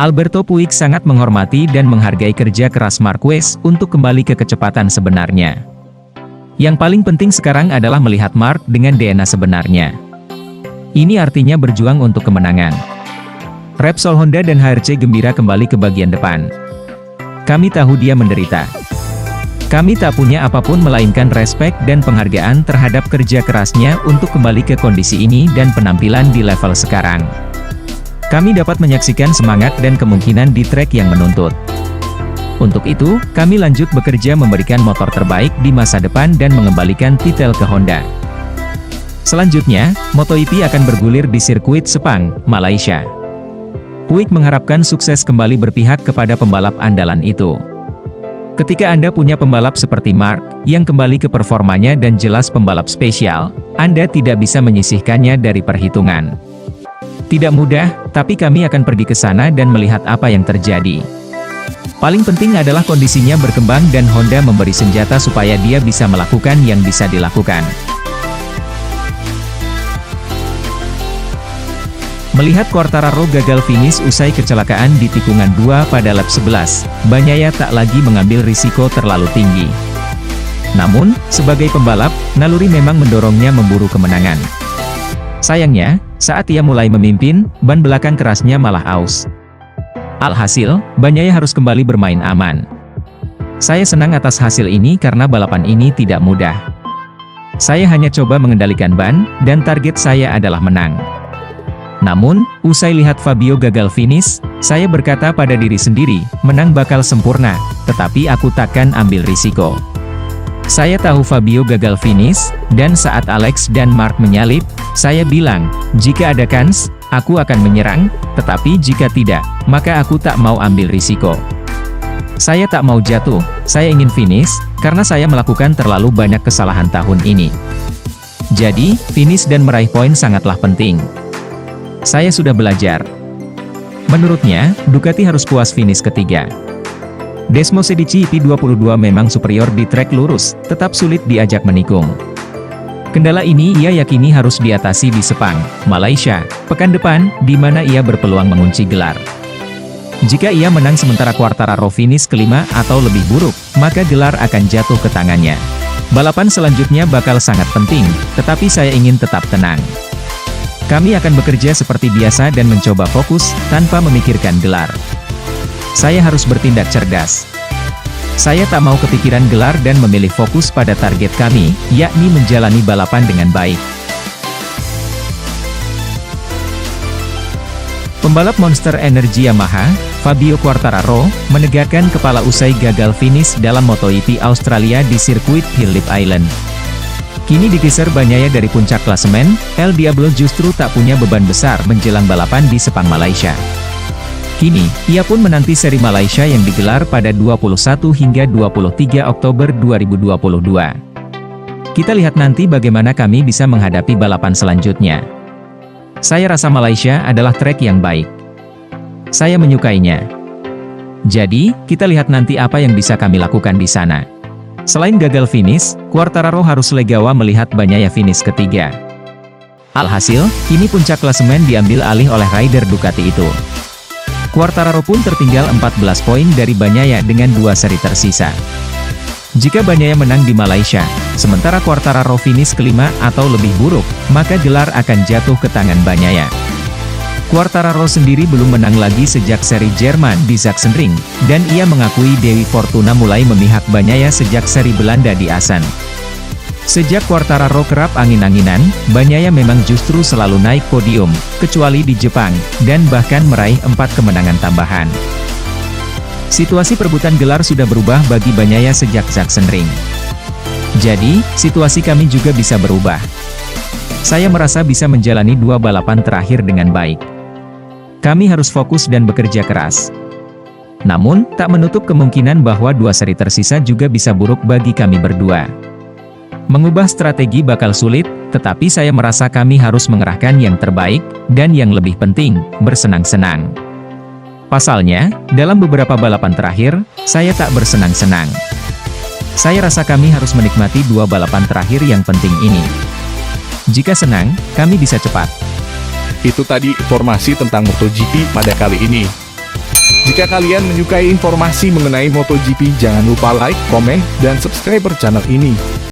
Alberto Puig sangat menghormati dan menghargai kerja keras Marquez untuk kembali ke kecepatan sebenarnya. Yang paling penting sekarang adalah melihat Mark dengan DNA sebenarnya. Ini artinya berjuang untuk kemenangan. Repsol Honda dan HRC gembira kembali ke bagian depan. Kami tahu dia menderita. Kami tak punya apapun melainkan respek dan penghargaan terhadap kerja kerasnya untuk kembali ke kondisi ini dan penampilan di level sekarang. Kami dapat menyaksikan semangat dan kemungkinan di trek yang menuntut. Untuk itu, kami lanjut bekerja memberikan motor terbaik di masa depan dan mengembalikan titel ke Honda. Selanjutnya, MotoGP akan bergulir di sirkuit Sepang, Malaysia. Puig mengharapkan sukses kembali berpihak kepada pembalap andalan itu. Ketika Anda punya pembalap seperti Mark, yang kembali ke performanya dan jelas pembalap spesial, Anda tidak bisa menyisihkannya dari perhitungan. Tidak mudah, tapi kami akan pergi ke sana dan melihat apa yang terjadi. Paling penting adalah kondisinya berkembang dan Honda memberi senjata supaya dia bisa melakukan yang bisa dilakukan. Melihat Quartararo gagal finish usai kecelakaan di tikungan 2 pada lap 11, Bagnaia tak lagi mengambil risiko terlalu tinggi. Namun, sebagai pembalap, naluri memang mendorongnya memburu kemenangan. Sayangnya, saat ia mulai memimpin, ban belakang kerasnya malah aus. Alhasil, Bagnaia harus kembali bermain aman. Saya senang atas hasil ini karena balapan ini tidak mudah. Saya hanya coba mengendalikan ban, dan target saya adalah menang. Namun, usai lihat Fabio gagal finish, saya berkata pada diri sendiri, menang bakal sempurna, tetapi aku takkan ambil risiko. Saya tahu Fabio gagal finish, dan saat Alex dan Mark menyalip, saya bilang, jika ada kans, aku akan menyerang, tetapi jika tidak, maka aku tak mau ambil risiko. Saya tak mau jatuh, saya ingin finish, karena saya melakukan terlalu banyak kesalahan tahun ini. Jadi, finish dan meraih poin sangatlah penting. Saya sudah belajar. Menurutnya, Ducati harus puas finish ketiga. Desmosedici IP22 memang superior di trek lurus, tetap sulit diajak menikung. Kendala ini ia yakini harus diatasi di Sepang, Malaysia, pekan depan, di mana ia berpeluang mengunci gelar. Jika ia menang sementara Quartararo finish kelima atau lebih buruk, maka gelar akan jatuh ke tangannya. Balapan selanjutnya bakal sangat penting, tetapi saya ingin tetap tenang. Kami akan bekerja seperti biasa dan mencoba fokus, tanpa memikirkan gelar. Saya harus bertindak cerdas. Saya tak mau kepikiran gelar dan memilih fokus pada target kami, yakni menjalani balapan dengan baik. Pembalap Monster Energy Yamaha, Fabio Quartararo, menegakkan kepala usai gagal finish dalam MotoGP Australia di sirkuit Phillip Island. Kini digeser Bagnaia dari puncak klasemen, El Diablo justru tak punya beban besar menjelang balapan di Sepang Malaysia. Kini, ia pun menanti seri Malaysia yang digelar pada 21 hingga 23 Oktober 2022. Kita lihat nanti bagaimana kami bisa menghadapi balapan selanjutnya. Saya rasa Malaysia adalah trek yang baik. Saya menyukainya. Jadi, kita lihat nanti apa yang bisa kami lakukan di sana. Selain gagal finish, Quartararo harus legawa melihat Bagnaia finish ketiga. Alhasil, kini puncak klasemen diambil alih oleh rider Ducati itu. Quartararo pun tertinggal 14 poin dari Bagnaia dengan 2 seri tersisa. Jika Bagnaia menang di Malaysia, sementara Quartararo finish kelima atau lebih buruk, maka gelar akan jatuh ke tangan Bagnaia. Quartararo sendiri belum menang lagi sejak seri Jerman di Sachsenring, dan ia mengakui Dewi Fortuna mulai memihak Bagnaia sejak seri Belanda di Assen. Sejak Quartararo kerap angin-anginan, Bagnaia memang justru selalu naik podium, kecuali di Jepang, dan bahkan meraih 4 kemenangan tambahan. Situasi perebutan gelar sudah berubah bagi Bagnaia sejak Sachsenring. Jadi, situasi kami juga bisa berubah. Saya merasa bisa menjalani 2 balapan terakhir dengan baik. Kami harus fokus dan bekerja keras. Namun, tak menutup kemungkinan bahwa 2 seri tersisa juga bisa buruk bagi kami berdua. Mengubah strategi bakal sulit, Tetapi saya merasa kami harus mengerahkan yang terbaik, dan yang lebih penting, bersenang-senang. Pasalnya, dalam beberapa balapan terakhir, saya tak bersenang-senang. Saya rasa kami harus menikmati 2 balapan terakhir yang penting ini. Jika senang, kami bisa cepat. Itu tadi informasi tentang MotoGP pada kali ini. Jika kalian menyukai informasi mengenai MotoGP, jangan lupa like, komen, dan subscribe channel ini.